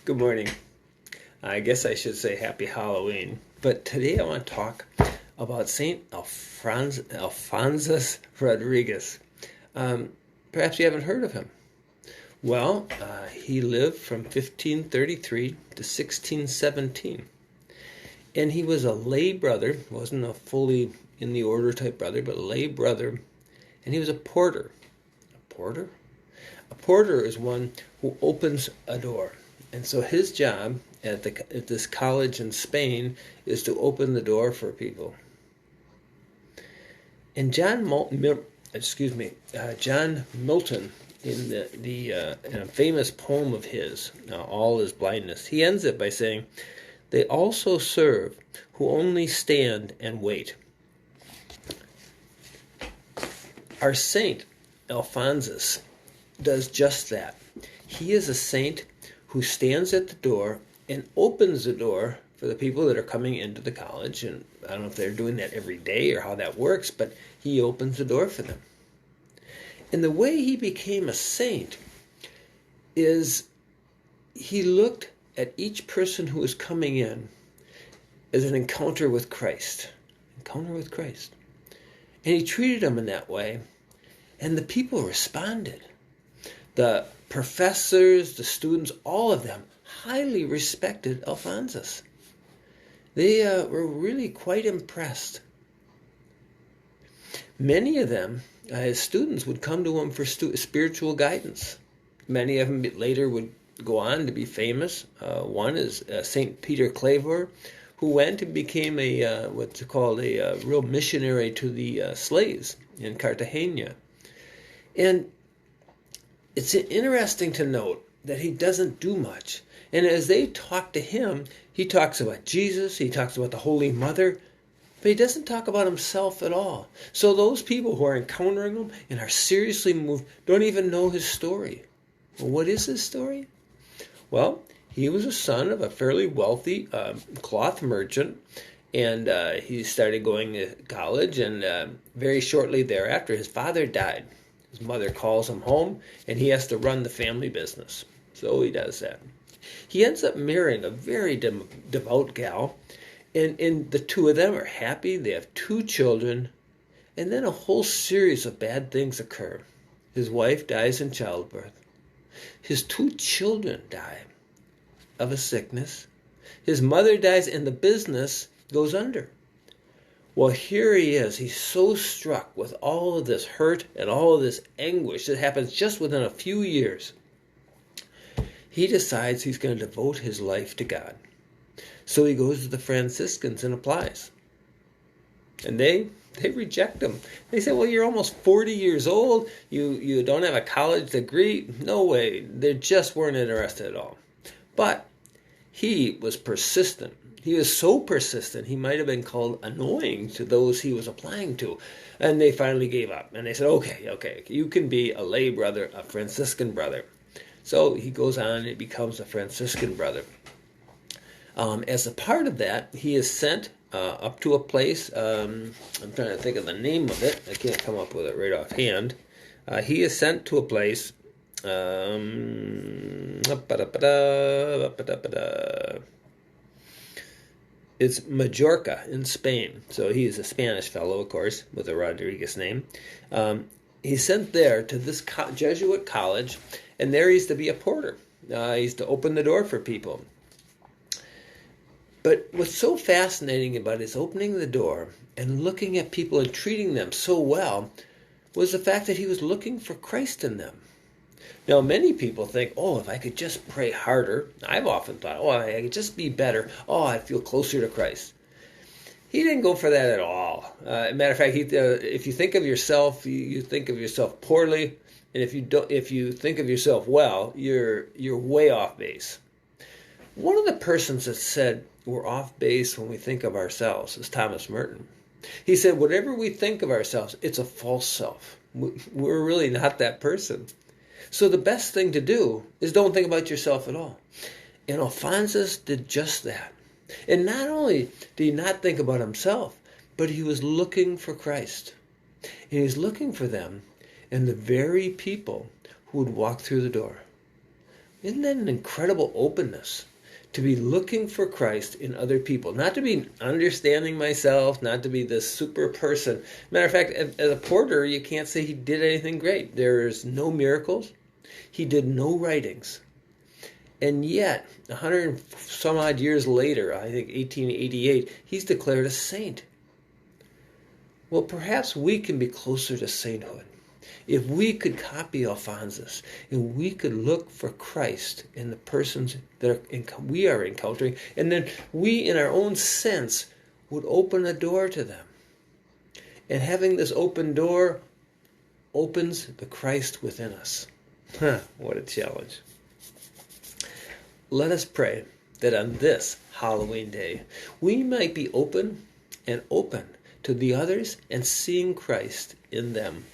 Good morning. I guess I should say happy Halloween. But today I want to talk about Saint Alphonsus Rodriguez. Perhaps you haven't heard of him. Well, he lived from 1533 to 1617. And he was a lay brother, wasn't a fully in the order type brother, but a lay brother. And he was a porter. A porter? A porter is one who opens a door. And so his job at this college in Spain is to open the door for people. And John Milton, in a famous poem of his, All Is Blindness, he ends it by saying, "They also serve who only stand and wait." Our saint, Alphonsus, does just that. He is a saint who stands at the door and opens the door for the people that are coming into the college. And I don't know if they're doing that every day or how that works, but he opens the door for them. And the way he became a saint is he looked at each person who was coming in as an encounter with Christ. Encounter with Christ. And he treated them in that way. And the people responded. The professors, the students, all of them highly respected Alphonsus. They were really quite impressed. Many of them, as students, would come to him for spiritual guidance. Many of them later would go on to be famous. One is St. Peter Claver, who went and became what's called a real missionary to the slaves in Cartagena. And it's interesting to note that he doesn't do much. And as they talk to him, he talks about Jesus, he talks about the Holy Mother, but he doesn't talk about himself at all. So those people who are encountering him and are seriously moved don't even know his story. Well, what is his story? Well, he was a son of a fairly wealthy cloth merchant, and he started going to college, and very shortly thereafter his father died. His mother calls him home, and he has to run the family business. So he does that. He ends up marrying a very devout gal, and the two of them are happy. They have 2 children, and then a whole series of bad things occur. His wife dies in childbirth. His 2 children die of a sickness. His mother dies, and the business goes under. Well, here he is. He's so struck with all of this hurt and all of this anguish that happens just within a few years. He decides he's going to devote his life to God. So he goes to the Franciscans and applies. And they reject him. They say, well, you're almost 40 years old. You don't have a college degree. No way. They just weren't interested at all. But he was persistent. He was so persistent, he might have been called annoying to those he was applying to. And they finally gave up. And they said, okay, you can be a lay brother, a Franciscan brother. So he goes on and he becomes a Franciscan brother. As a part of that, he is sent up to a place, I'm trying to think of the name of it. I can't come up with it right offhand. He is sent to a place, it's Majorca in Spain. So he is a Spanish fellow, of course, with a Rodriguez name. He's sent there to this Jesuit college, and there he's to be a porter. He's to open the door for people. But what's so fascinating about his opening the door and looking at people and treating them so well was the fact that he was looking for Christ in them. Now, many people think, if I could just pray harder. I've often thought, I could just be better. I'd feel closer to Christ. He didn't go for that at all. Matter of fact, if you think of yourself, you think of yourself poorly, and if you think of yourself well, you're way off base. One of the persons that said we're off base when we think of ourselves is Thomas Merton. He said, whatever we think of ourselves, it's a false self. We're really not that person. So the best thing to do is don't think about yourself at all. And Alphonsus did just that. And not only did he not think about himself, but he was looking for Christ. And he was looking for them in the very people who would walk through the door. Isn't that an incredible openness? To be looking for Christ in other people, not to be understanding myself, not to be this super person. Matter of fact, as a porter, you can't say he did anything great. There's no miracles. He did no writings. And yet, 100 and some odd years later, I think 1888, he's declared a saint. Well, perhaps we can be closer to sainthood. If we could copy Alphonsus and we could look for Christ in the persons that we are encountering, and then we, in our own sense, would open a door to them. And having this open door opens the Christ within us. What a challenge. Let us pray that on this Halloween day, we might be open to the others and seeing Christ in them.